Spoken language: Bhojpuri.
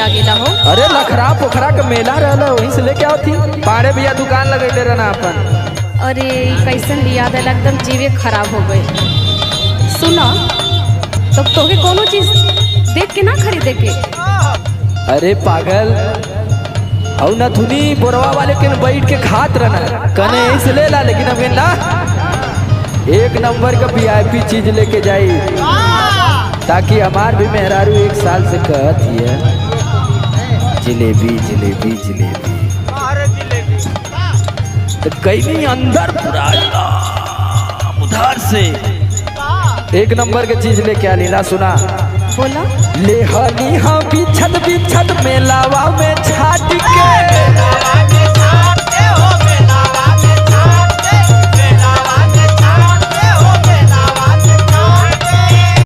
लागेला हो। अरे लखरा पोखरा का मेला रहला वहीं से लेके आओ थी। पाड़े भैया दुकान लगैले रहना अपन। अरे कैसन याद है, एकदम जीवे खराब हो गए। सुना तो तोके कोनो चीज देख के ना खरीदे के। अरे पागल औ नथुनी बोरवा वाले के बैठ के खात रहना कने ऐसे ले ला, लेकिन अब ना एक नंबर का वीआईपी चीज लेके जाई, ताकि हमार भी मेहरारू एक साल से कहत है जिलेबी जिलेबी जिलेबी। तो कई नहीं अंदर पूरा उधार से एक नंबर के चीज लेके आली ना। सुना बोला ले हनी हाँ बिछत बिछत मेलावा में छाट के